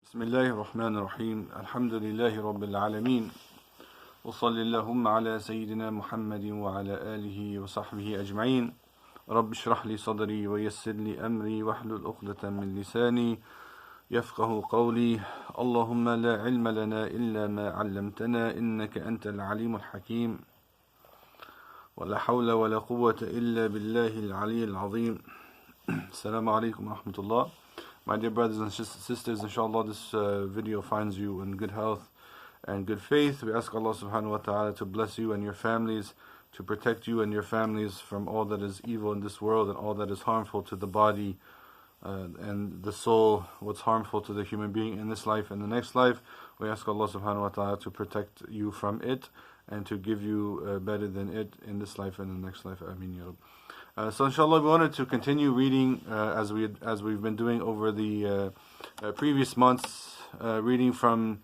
بسم الله الرحمن الرحيم الحمد لله رب العالمين وصل اللهم على سيدنا محمد وعلى آله وصحبه أجمعين رب اشرح لي صدري ويسر لي أمري واحلل عقدة من لساني يفقه قولي اللهم لا علم لنا إلا ما علمتنا إنك أنت العليم الحكيم ولا حول ولا قوة إلا بالله العلي العظيم. السلام عليكم ورحمة الله. My dear brothers and sisters, inshallah this video finds you in good health and good faith. We ask Allah subhanahu wa ta'ala to bless you and your families, to protect you and your families from all that is evil in this world and all that is harmful to the body and the soul, what's harmful to the human being in this life and the next life. We ask Allah subhanahu wa ta'ala to protect you from it and to give you better than it in this life and the next life. Ameen ya Rabb. So inshallah we wanted to continue reading as we've been doing over the previous months, reading from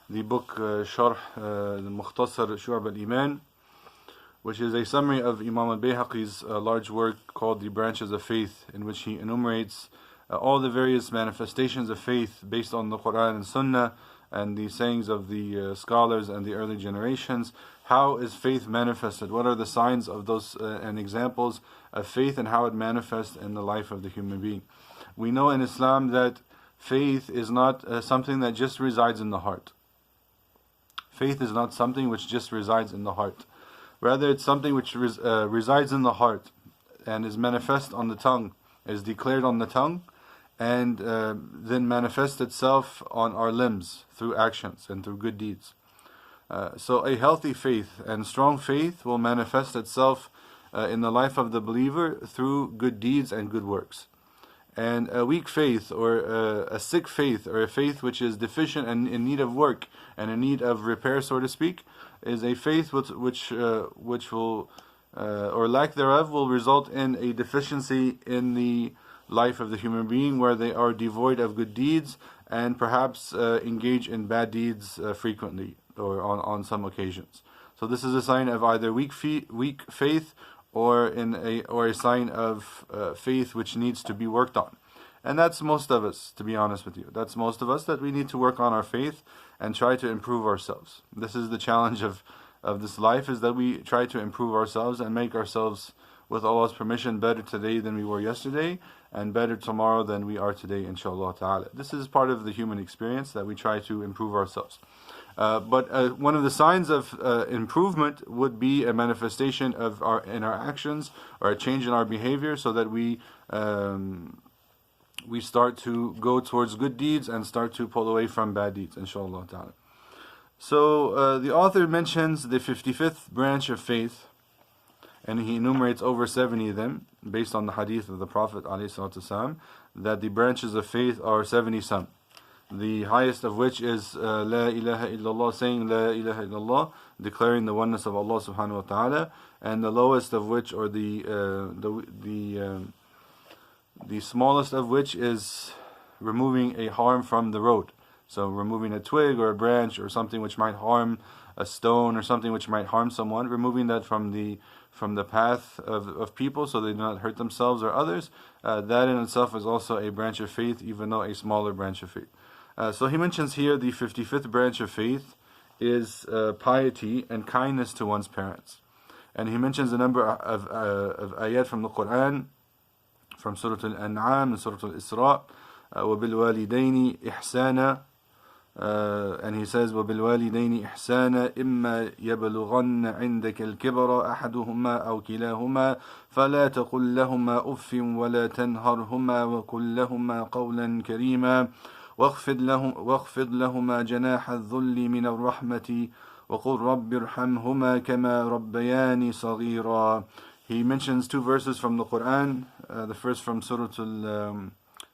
the book Sharh the Mختصر الإيمان, which is a summary of Imam Al-Bayhaqi's large work called The Branches of Faith, in which he enumerates all the various manifestations of faith based on the Quran and Sunnah and the sayings of the scholars and the early generations. How is faith manifested? What are the signs of those and examples of faith and how it manifests in the life of the human being? We know in Islam that faith is not something that just resides in the heart. Faith is not something which just resides in the heart. Rather, it's something which resides in the heart and is manifest on the tongue, is declared on the tongue, and then manifests itself on our limbs through actions and through good deeds. So a healthy faith and strong faith will manifest itself in the life of the believer through good deeds and good works. And a weak faith or a sick faith or a faith which is deficient and in need of work and in need of repair, so to speak, is a faith which will or lack thereof will result in a deficiency in the life of the human being, where they are devoid of good deeds and perhaps engage in bad deeds frequently or on some occasions. So this is a sign of either weak faith or a sign of faith which needs to be worked on. And that's most of us, to be honest with you. That's most of us, that we need to work on our faith and try to improve ourselves. This is the challenge of this life, is that we try to improve ourselves and make ourselves, with Allah's permission, better today than we were yesterday, and better tomorrow than we are today, inshallah ta'ala. This is part of the human experience, that we try to improve ourselves. But one of the signs of improvement would be a manifestation of in our actions, or a change in our behavior, so that we start to go towards good deeds and start to pull away from bad deeds, inshallah ta'ala. So the author mentions the 55th branch of faith, and he enumerates over 70 of them based on the hadith of the Prophet ﷺ, that the branches of faith are 70 some. The highest of which is La ilaha illallah, saying La ilaha illallah, declaring the oneness of Allah subhanahu wa ta'ala, and the lowest of which, or the smallest of which, is removing a harm from the road. So removing a twig or a branch or something which might harm, a stone or something which might harm someone, removing that from the path of people so they do not hurt themselves or others. That in itself is also a branch of faith, even though a smaller branch of faith. So he mentions here the 55th branch of faith is piety and kindness to one's parents. And he mentions a number of ayat from the Quran, from Surah Al-An'am and Surah Al-Isra, وَبِالْوَالِدَيْنِ إِحْسَانًا, and he says وَبِالْوَالِدَيْنِ إِحْسَانًا إِمَّا يَبْلُغَنَّ عِنْدَكَ الْكِبَرَ أَحَدُهُمَا أَوْ كِلَاهُمَا فَلَا تَقُلْ لَهُمَا أُفٍّ وَلَا تَنْهَرْهُمَا وَقُلْ لَهُمَا قَوْلًا كَرِيمًا واخفض لهما جناح الذل من الرحمة وقل رب ارحمهما كما ربياني صغيرا. He mentions two verses from the Quran, the first from Surah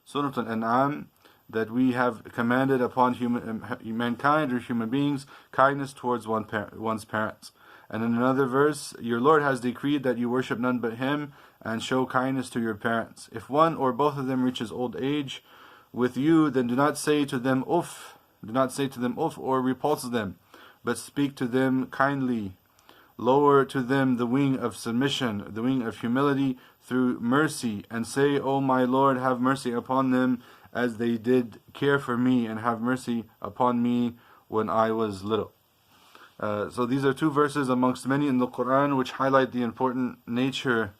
Al-An'am, that we have commanded upon mankind or human beings kindness towards one's parents. And in another verse, your Lord has decreed that you worship none but Him and show kindness to your parents. If one or both of them reaches old age with you, then do not say to them uff, or repulse them, but speak to them kindly. Lower to them the wing of submission, the wing of humility, through mercy, and say, O my Lord, have mercy upon them as they did care for me and have mercy upon me when I was little. So these are two verses amongst many in the Quran which highlight the important nature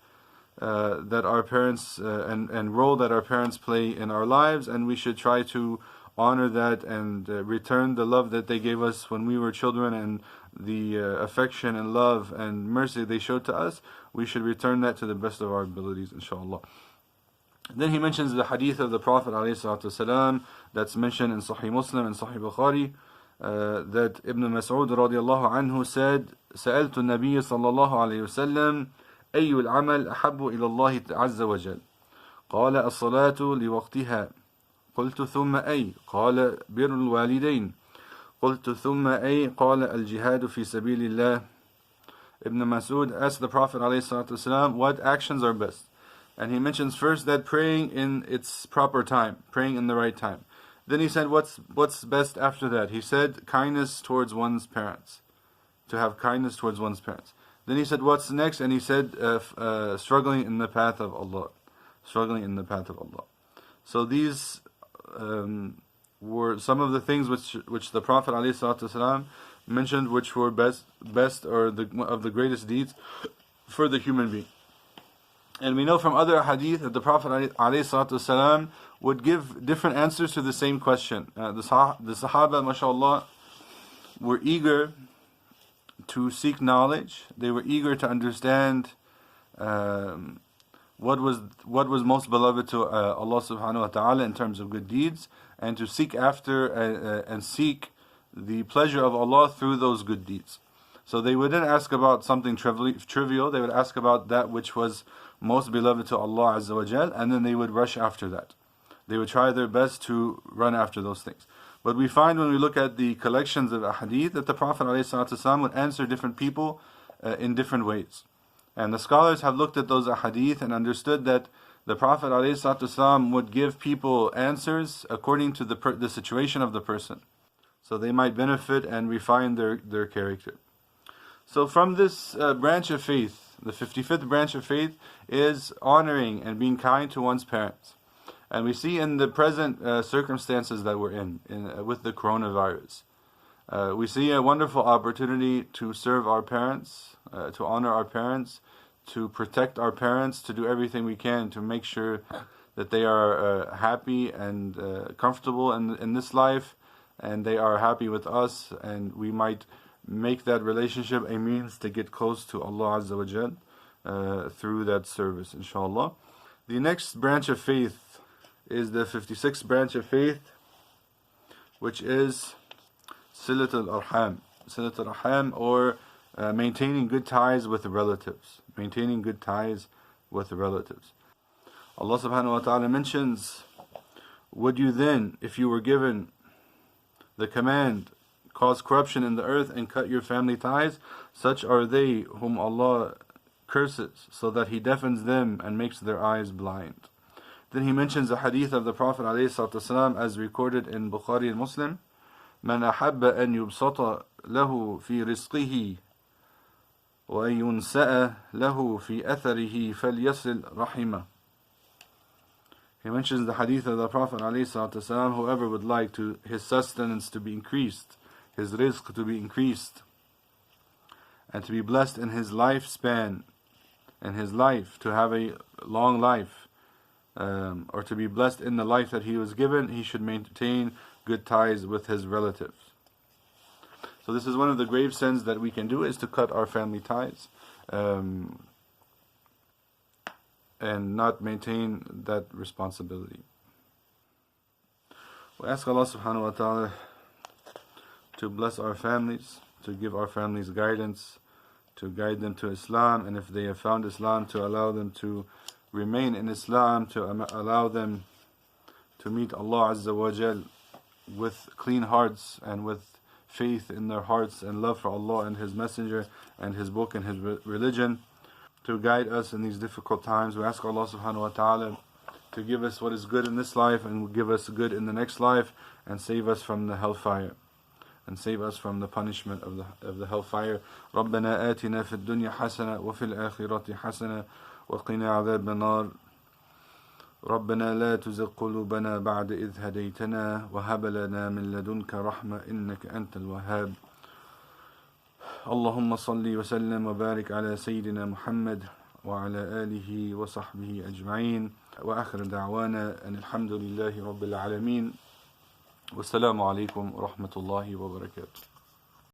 that our parents and role that our parents play in our lives, and we should try to honor that and return the love that they gave us when we were children, and the affection and love and mercy they showed to us. We should return that to the best of our abilities, inshallah. Then he mentions the hadith of the Prophet ﷺ that's mentioned in Sahih Muslim and Sahih Bukhari, that Ibn Mas'ud radiallahu anhu said, سألت النبي صلى الله عليه وسلم أي العمل أحب إلى الله عز وجل؟ قال الصلاة لوقتها. قلت ثم أي؟ قال بر الوالدين. قلت ثم أي؟ قال الجهاد في سبيل الله. Ibn Mas'ud asked the Prophet ﷺ what actions are best. And he mentions first that praying in its proper time, praying in the right time. Then he said, what's best after that? He said, kindness towards one's parents. To have kindness towards one's parents. Then he said, what's next? And he said, struggling in the path of Allah. Struggling in the path of Allah. So these were some of the things which the Prophet ﷺ mentioned, which were best or of the greatest deeds for the human being. And we know from other hadith that the Prophet ﷺ would give different answers to the same question. The Sahaba, mashallah, were eager to seek knowledge. They were eager to understand what was most beloved to Allah subhanahu wa ta'ala in terms of good deeds, and to seek after and seek the pleasure of Allah through those good deeds. So they wouldn't ask about something trivial, they would ask about that which was most beloved to Allah Azza wa Jal, and then they would rush after that. They would try their best to run after those things. But we find when we look at the collections of ahadith that the Prophet ﷺ would answer different people in different ways. And the scholars have looked at those ahadith and understood that the Prophet ﷺ would give people answers according to the situation of the person, so they might benefit and refine their character. So from this branch of faith, the 55th branch of faith is honoring and being kind to one's parents. And we see in the present circumstances that we're in with the coronavirus, we see a wonderful opportunity to serve our parents, to honor our parents, to protect our parents, to do everything we can to make sure that they are happy and comfortable in this life, and they are happy with us, and we might make that relationship a means to get close to Allah Azza wa Jal through that service, inshallah. The next branch of faith is the 56th branch of faith, which is Silat al-Arham. Silat al-Arham, or maintaining good ties with relatives. Maintaining good ties with relatives. Allah subhanahu wa ta'ala mentions, would you then, if you were given the command, cause corruption in the earth and cut your family ties? Such are they whom Allah curses, so that He deafens them and makes their eyes blind. Then he mentions a hadith of the Prophet ﷺ as recorded in Bukhari and Muslim. من أحب أن يبسط له في رزقه وينسأ له في أثره فليصل رحمه. He mentions the hadith of the Prophet ﷺ, whoever would like to his sustenance to be increased, his rizq to be increased, and to be blessed in his lifespan, in his life, to have a long life, or to be blessed in the life that he was given, he should maintain good ties with his relatives. So this is one of the grave sins that we can do, is to cut our family ties and not maintain that responsibility. We ask Allah subhanahu wa ta'ala to bless our families, to give our families guidance, to guide them to Islam, and if they have found Islam, to allow them to remain in Islam, to allow them to meet Allah Azza wa Jal with clean hearts and with faith in their hearts and love for Allah and His Messenger and His book and His religion, to guide us in these difficult times. We ask Allah subhanahu wa ta'ala to give us what is good in this life and give us good in the next life, and save us from the hellfire, and save us from the punishment of the hellfire. رَبَّنَا آتِنَا فِي الدُّنْيَا حَسَنَةً وَفِي الْآخِرَةِ حَسَنَةً وَقِنَا عَذَابَ النَّارِ ربنا لا تزغ قلوبنا بعد إذ هديتنا وهب لنا من لدنك رحمة إنك أنت الوهاب. اللهم صل وسلم وبارك على سيدنا محمد وعلى آله وصحبه أجمعين، وآخر دعوانا أن الحمد لله رب العالمين، والسلام عليكم ورحمة الله وبركاته.